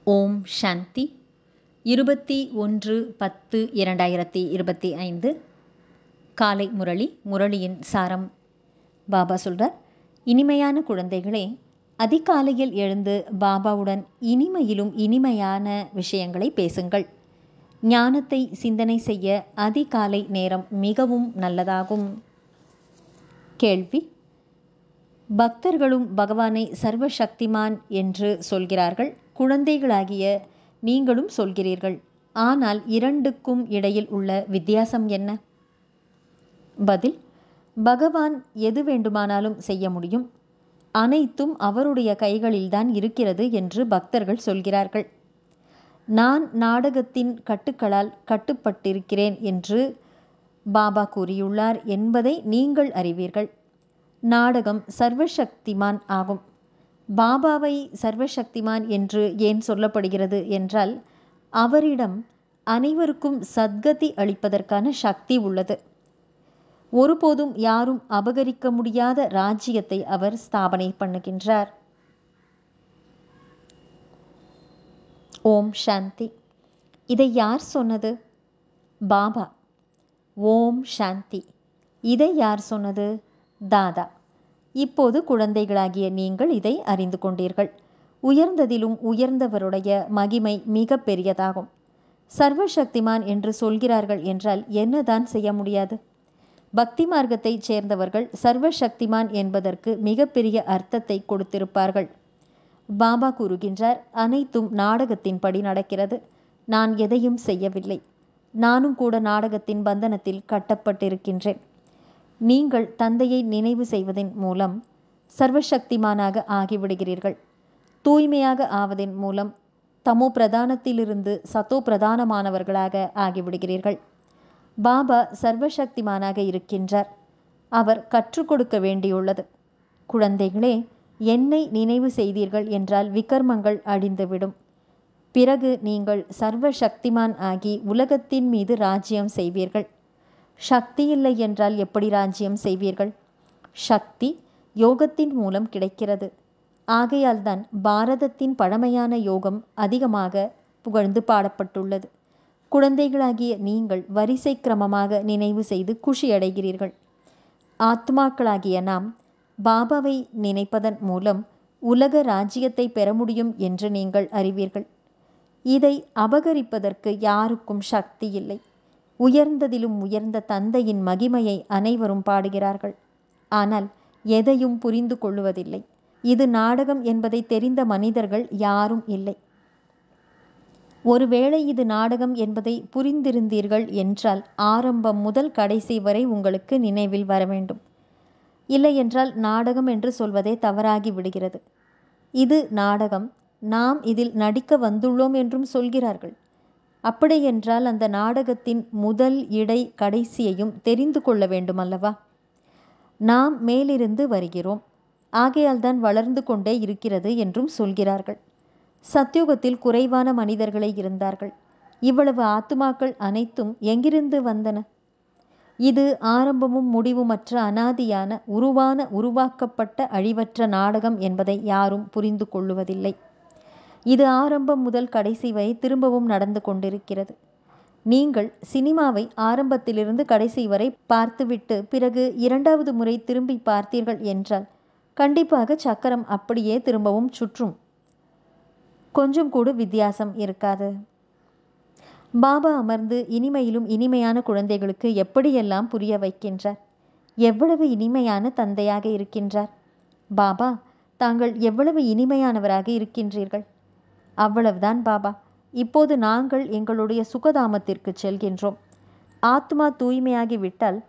ஓம் சாந்தி 21/10/2025 காலை முரளியின் சாரம். பாபா சொல்றார், இனிமையான குழந்தைகளே, அதிகாலையில் எழுந்து பாபாவுடன் இனிமையிலும் இனிமையான விஷயங்களை பேசுங்கள். ஞானத்தை சிந்தனை செய்ய அதிகாலை நேரம் மிகவும் நல்லதாகும். கேள்வி: பக்தர்களும் பகவானை சர்வசக்திமான் என்று சொல்கிறார்கள். குழந்தைகளாகிய நீங்களும் சொல்கிறீர்கள். ஆனால் இரண்டுக்கும் இடையில் உள்ள வித்தியாசம் என்ன? பதில்: பகவான் எது வேண்டுமானாலும் செய்ய முடியும். அனைத்தும் அவருடைய கைகளில்தான் இருக்கிறது என்று பக்தர்கள் சொல்கிறார்கள். நான் நாடகத்தின் கட்டுக்களால் கட்டுப்பட்டிருக்கிறேன் என்று பாபா கூறியுள்ளார் என்பதை நீங்கள் அறிவீர்கள். நாடகம் சர்வசக்திமான் ஆகும். பாபாவை சர்வசக்திமான் என்று ஏன் சொல்லப்படுகிறது என்றால், அவரிடம் அனைவருக்கும் சத்கதி அளிப்பதற்கான சக்தி உள்ளது. ஒருபோதும் யாரும் அபகரிக்க முடியாத ராஜ்யத்தை அவர் ஸ்தாபனை பண்ணுகின்றார். ஓம் சாந்தி. இதை யார் சொன்னது? பாபா. ஓம் சாந்தி. இதை யார் சொன்னது? தாதா. இப்போது குழந்தைகளாகிய நீங்கள் இதை அறிந்து கொண்டீர்கள். உயர்ந்ததிலும் உயர்ந்தவருடைய மகிமை மிக பெரியதாகும். சர்வசக்திமான் என்று சொல்கிறார்கள் என்றால் என்னதான் செய்ய முடியாது? பக்தி மார்க்கத்தைச் சேர்ந்தவர்கள் சர்வசக்திமான் என்பதற்கு மிகப்பெரிய அர்த்தத்தை கொடுத்திருப்பார்கள். பாபா கூறுகின்றார், அனைத்தும் நாடகத்தின்படி நடக்கிறது. நான் எதையும் செய்யவில்லை. நானும் கூட நாடகத்தின் பந்தனத்தில் கட்டப்பட்டிருக்கின்றேன். நீங்கள் தந்தையை நினைவு செய்வதன் மூலம் சர்வசக்திமானாக ஆகிவிடுகிறீர்கள். தூய்மையாக ஆவதன் மூலம் தமோ பிரதானத்திலிருந்து சத்தோ பிரதானமானவர்களாக ஆகிவிடுகிறீர்கள். பாபா சர்வசக்திமானாக இருக்கின்றார். அவர் கற்றுக் கொடுக்க வேண்டியுள்ளது. குழந்தைகளே, என்னை நினைவு செய்தீர்கள் என்றால் விகர்மங்கள் அழிந்துவிடும். பிறகு நீங்கள் சர்வசக்திமான் ஆகி உலகத்தின் மீது ராஜ்யம் செய்வீர்கள். சக்தி இல்லை என்றால் எப்படி ராஜ்யம் செய்வீர்கள்? சக்தி யோகத்தின் மூலம் கிடைக்கிறது. ஆகையால் தான் பாரதத்தின் பழமையான யோகம் அதிகமாக புகழ்ந்து பாடப்பட்டுள்ளது. குழந்தைகளாகிய நீங்கள் வரிசை கிரமமாக நினைவு செய்து குஷியடைகிறீர்கள். ஆத்மாக்களாகிய நாம் பாபாவை நினைப்பதன் மூலம் உலக ராஜ்யத்தை பெற முடியும் என்று நீங்கள் அறிவீர்கள். இதை அபகரிப்பதற்கு யாருக்கும் சக்தி இல்லை. உயர்ந்ததிலும் உயர்ந்த தந்தையின் மகிமையை அனைவரும் பாடுகிறார்கள். ஆனால் எதையும் புரிந்து கொள்வதில்லை. இது நாடகம் என்பதை தெரிந்த மனிதர்கள் யாரும் இல்லை. ஒருவேளை இது நாடகம் என்பதை புரிந்திருந்தீர்கள் என்றால் ஆரம்பம் முதல் கடைசி வரை உங்களுக்கு நினைவில் வர வேண்டும். இல்லை என்றால் நாடகம் என்று சொல்வதே தவறாகி விடுகிறது. இது நாடகம், நாம் இதில் நடிக்க வந்துள்ளோம் என்றும் சொல்கிறார்கள். அப்படியென்றால் அந்த நாடகத்தின் முதல் இடை கடைசியையும் தெரிந்து கொள்ள வேண்டும் அல்லவா? நாம் மேலிருந்து வருகிறோம், ஆகையால் தான் வளர்ந்து கொண்டே இருக்கிறது என்றும் சொல்கிறார்கள். சத்யுகத்தில் குறைவான மனிதர்களே இருந்தார்கள். இவ்வளவு ஆத்துமாக்கள் அனைத்தும் எங்கிருந்து வந்தன? இது ஆரம்பமும் முடிவுமற்ற அனாதியான உருவாக்கப்பட்ட அழிவற்ற நாடகம் என்பதை யாரும் புரிந்து கொள்ளுவதில்லை. இது ஆரம்பம் முதல் கடைசி வரை திரும்பவும் நடந்து கொண்டிருக்கிறது. நீங்கள் சினிமாவை ஆரம்பத்திலிருந்து கடைசி வரை பார்த்துவிட்டு பிறகு இரண்டாவது முறை திரும்பி பார்த்தீர்கள் என்றால் கண்டிப்பாக சக்கரம் அப்படியே திரும்பவும் சுற்றும். கொஞ்சம் கூட வித்தியாசம் இருக்காது. பாபா அமர்ந்து இனிமையிலும் இனிமையான குழந்தைகளுக்கு எப்படியெல்லாம் புரிய வைக்கின்றார். எவ்வளவு இனிமையான தந்தையாக இருக்கின்றார். பாபா, தாங்கள் எவ்வளவு இனிமையானவராக இருக்கின்றீர்கள். அவ்வளவுதான் பாபா. இப்போது நாங்கள் எங்களுடைய சுகதாமத்திற்கு செல்கின்றோம். ஆத்மா தூய்மையாகி விட்டால்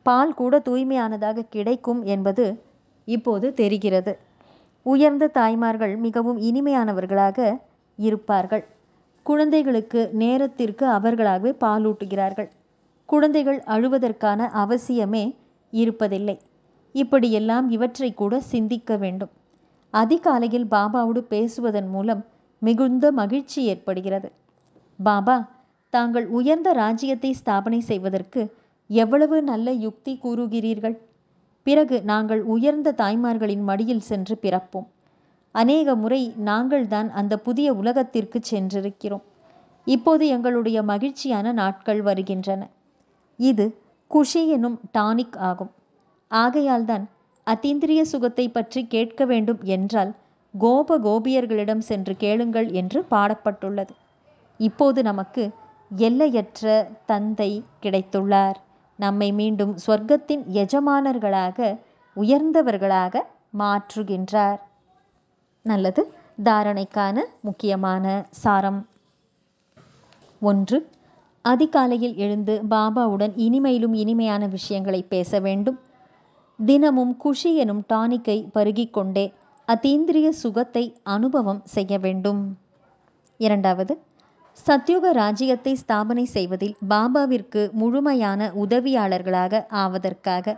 பால் கூட தூய்மையானதாக கிடைக்கும் என்பது இப்போது தெரிகிறது. உயர்ந்த தாய்மார்கள் மிகவும் இனிமையானவர்களாக இருப்பார்கள். குழந்தைகளுக்கு நேரத்திற்கு அவர்களாகவே பாலூட்டுகிறார்கள். குழந்தைகள் அழுவதற்கான அவசியமே இருப்பதில்லை. இப்படியெல்லாம் இவற்றை கூட சிந்திக்க வேண்டும். அதிகாலையில் பாபாவோடு பேசுவதன் மூலம் மிகுந்த மகிழ்ச்சி ஏற்படுகிறது. பாபா, தாங்கள் உயர்ந்த ராஜ்யத்தை ஸ்தாபனை செய்வதற்கு எவ்வளவு நல்ல யுக்தி கூறுகிறீர்கள். பிறகு நாங்கள் உயர்ந்த தாய்மார்களின் மடியில் சென்று பிறப்போம். அநேக முறை நாங்கள் தான் அந்த புதிய உலகத்திற்கு சென்றிருக்கிறோம். இப்போது எங்களுடைய மகிழ்ச்சியான நாட்கள் வருகின்றன. இது குஷி எனும் டானிக் ஆகும். ஆகையால்தான் அத்தீந்திரிய சுகத்தை பற்றி கேட்க வேண்டும் என்றால் கோபியர்களிடம் சென்று கேளுங்கள் என்று பாடப்பட்டுள்ளது. இப்போது நமக்கு எல்லையற்ற தந்தை கிடைத்துள்ளார். நம்மை மீண்டும் சொர்க்கத்தின் எஜமானர்களாக, உயர்ந்தவர்களாக மாற்றுகின்றார். நல்லது. தாரணைக்கான முக்கியமான சாரம். 1. அதிகாலையில் எழுந்து பாபாவுடன் இனிமையிலும் இனிமையான விஷயங்களை பேச வேண்டும். தினமும் குஷி எனும் டானிக்கை பருகிக் கொண்டே அத்தீந்திரிய சுகத்தை அனுபவம் செய்ய வேண்டும். 2. சத்யுக ராஜ்யத்தை ஸ்தாபனை செய்வதில் பாபாவிற்கு முழுமையான உதவியாளர்களாக ஆவதற்காக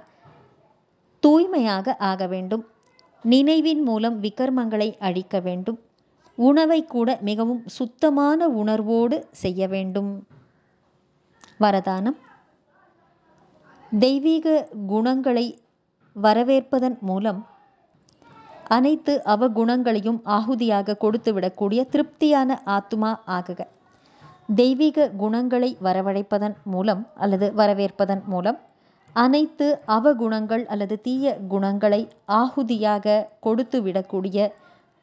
தூய்மையாக ஆக வேண்டும். நினைவின் மூலம் விகர்மங்களை அழிக்க வேண்டும். உணவை கூட மிகவும் சுத்தமான உணர்வோடு செய்ய வேண்டும். வரதானம். தெய்வீக குணங்களை வரவேற்பதன் மூலம் அனைத்து அவகுணங்களையும் ஆகுதியாக கொடுத்துவிடக்கூடிய திருப்தியான ஆத்மா ஆகுக. தெய்வீக குணங்களை வரவழைப்பதன் மூலம் அல்லது வரவேற்பதன் மூலம் அனைத்து அவகுணங்கள் அல்லது தீய குணங்களை ஆகுதியாக கொடுத்து விடக்கூடிய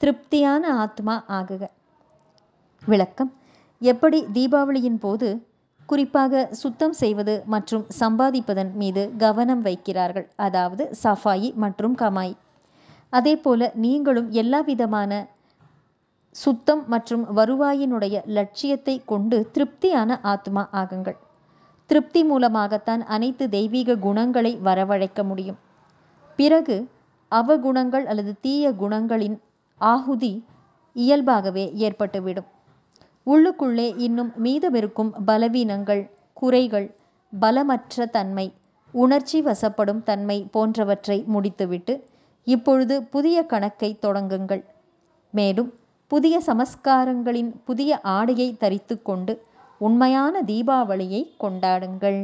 திருப்தியான ஆத்மா ஆகுக. விளக்கம். எப்படி தீபாவளியின் போது குறிப்பாக சுத்தம் செய்வது மற்றும் சம்பாதிப்பதன் மீது கவனம் வைக்கிறார்கள், அதாவது சஃபாயி மற்றும் கமாய், அதே போல நீங்களும் எல்லா விதமான சுத்தம் மற்றும் வருவாயினுடைய லட்சியத்தை கொண்டு திருப்தியான ஆத்மா ஆகுங்கள். திருப்தி மூலமாகத்தான் அனைத்து தெய்வீக குணங்களை வரவழைக்க முடியும். பிறகு அவகுணங்கள் அல்லது தீய குணங்களின் ஆகுதி இயல்பாகவே ஏற்பட்டுவிடும். உள்ளுக்குள்ளே இன்னும் மீதமிருக்கும் பலவீனங்கள், குறைகள், பலமற்ற தன்மை, உணர்ச்சி வசப்படும் தன்மை போன்றவற்றை முடித்துவிட்டு இப்பொழுது புதிய கணக்கை தொடங்குங்கள். மேலும் புதிய சமஸ்காரங்களின் புதிய ஆடையை தரித்து கொண்டு உண்மையான தீபாவளியை கொண்டாடுங்கள்.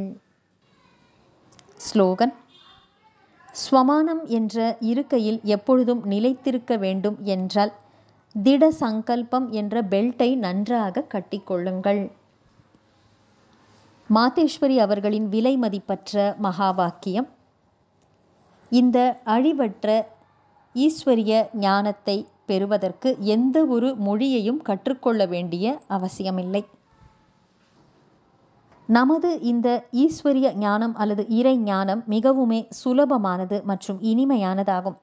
ஸ்லோகன். ஸ்வமானம் என்ற இருக்கையில் எப்பொழுதும் நிலைத்திருக்க வேண்டும் என்றால் திட சங்கல்பம் என்ற பெல்ட்டை நன்றாக கட்டிக்கொள்ளுங்கள். மாதேஸ்வரி அவர்களின் விலை மதிப்பற்ற மகா வாக்கியம். இந்த அழிவற்ற ஈஸ்வரிய ஞானத்தை பெறுவதற்கு எந்த ஒரு மொழியையும் கற்றுக்கொள்ள வேண்டிய அவசியமில்லை. நமது இந்த ஈஸ்வரிய ஞானம் அல்லது இறை ஞானம் மிகவுமே சுலபமானது மற்றும் இனிமையானதாகும்.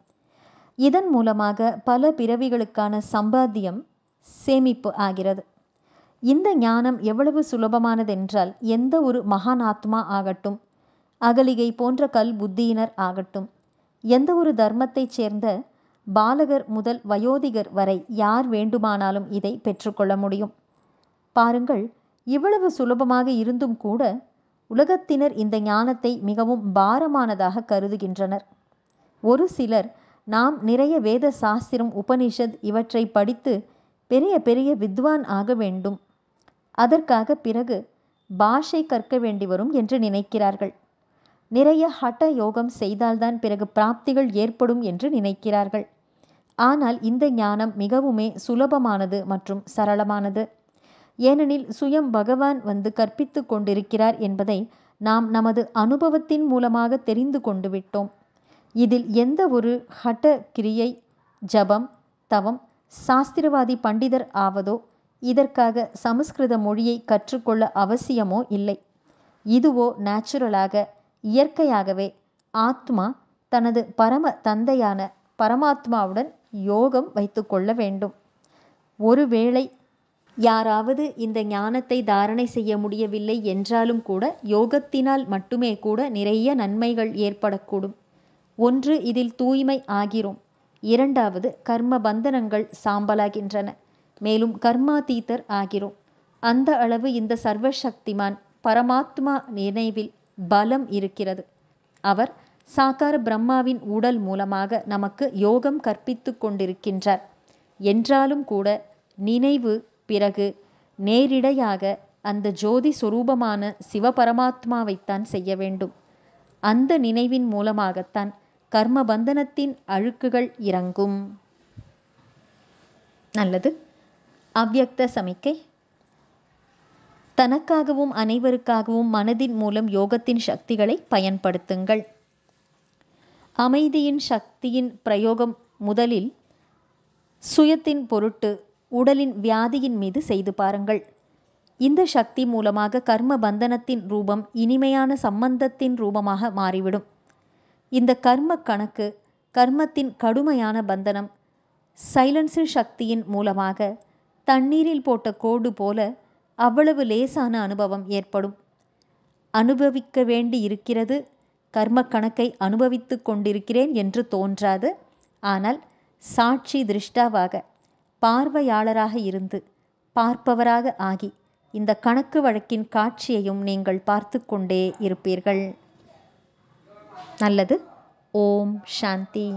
இதன் மூலமாக பல பிறவிகளுக்கான சம்பாத்தியம் சேமிப்பு ஆகிறது. இந்த ஞானம் எவ்வளவு சுலபமானதென்றால் எந்த ஒரு மகான் ஆத்மா ஆகட்டும், அகலிகை போன்ற கல் புத்தியினர் ஆகட்டும், எந்த ஒரு தர்மத்தைச் சேர்ந்த பாலகர் முதல் வயோதிகர் வரை யார் வேண்டுமானாலும் இதை பெற்றுக்கொள்ள முடியும். பாருங்கள், இவ்வளவு சுலபமாக இருந்தும் கூட உலகத்தினர் இந்த ஞானத்தை மிகவும் பாரமானதாக கருதுகின்றனர். ஒரு சிலர் நாம் நிறைய வேத சாஸ்திரம், உபனிஷத் இவற்றை படித்து பெரிய பெரிய வித்வான் ஆக வேண்டும், அதற்காக பிறகு பாஷை கற்க வேண்டி வரும் என்று நினைக்கிறார்கள். நிறைய ஹட்ட யோகம் செய்தால்தான் பிறகு பிராப்திகள் ஏற்படும் என்று நினைக்கிறார்கள். ஆனால் இந்த ஞானம் மிகவுமே சுலபமானது மற்றும் சரளமானது. ஏனெனில் சுயம் பகவான் வந்து கற்பித்து கொண்டிருக்கிறார் என்பதை நாம் நமது அனுபவத்தின் மூலமாக தெரிந்து கொண்டு விட்டோம். இதில் எந்த ஒரு ஹட்ட கிரியை, ஜபம், தவம், சாஸ்திரவாதி பண்டிதர் ஆவதோ, இதற்காக சமஸ்கிருத மொழியை கற்றுக்கொள்ள அவசியமோ இல்லை. இதுவோ நேச்சுரலாக, இயற்கையாகவே ஆத்மா தனது பரம தந்தையான பரமாத்மாவுடன் யோகம் வைத்து கொள்ள வேண்டும். ஒருவேளை யாராவது இந்த ஞானத்தை தாரணை செய்ய முடியவில்லை என்றாலும் கூட யோகத்தினால் மட்டுமே கூட நிறைய நன்மைகள் ஏற்படக்கூடும். ஒன்று, இதில் தூய்மை ஆகிறோம். இரண்டாவது, கர்ம பந்தனங்கள் சாம்பலாகின்றன. மேலும் கர்மாதீதர் ஆகிறோம். அந்த அளவு இந்த சர்வசக்திமான் பரமாத்மா நினைவில் பலம் இருக்கிறது. அவர் சாக்கார பிரம்மாவின் உடல் மூலமாக நமக்கு யோகம் கற்பித்து கொண்டிருக்கின்றார். என்றாலும் கூட நினைவு பிறகு நேரிடையாக அந்த ஜோதி சொரூபமான சிவபரமாத்மாவைத்தான் செய்ய வேண்டும். அந்த நினைவின் மூலமாகத்தான் கர்மபந்தனத்தின் அழுக்குகள் இறங்கும். நல்லது. அவ்யக்த சமிக்கை. தனக்காகவும் அனைவருக்காகவும் மனதின் மூலம் யோகத்தின் சக்திகளை பயன்படுத்துங்கள். அமைதியின் சக்தியின் பிரயோகம் முதலில் சுயத்தின் பொருட்டு உடலின் வியாதியின் மீது செய்து பாருங்கள். இந்த சக்தி மூலமாக கர்ம பந்தனத்தின் ரூபம் இனிமையான சம்பந்தத்தின் ரூபமாக மாறிவிடும். இந்த கர்ம கணக்கு, கர்மத்தின் கடுமையான பந்தனம் சைலன்சர் சக்தியின் மூலமாக தண்ணீரில் போட்ட கோடு போல அவ்வளவு லேசான அனுபவம் ஏற்படும். அனுபவிக்க வேண்டி இருக்கிறது, கர்ம கணக்கை அனுபவித்து கொண்டிருக்கிறேன் என்று தோன்றாது. ஆனால் சாட்சி திருஷ்டாவாக, பார்வையாளராக இருந்து பார்ப்பவராக ஆகி இந்த கணக்கு வழக்கின் காட்சியையும் நீங்கள் பார்த்து கொண்டே இருப்பீர்கள். நல்லது. ஓம் சாந்தி.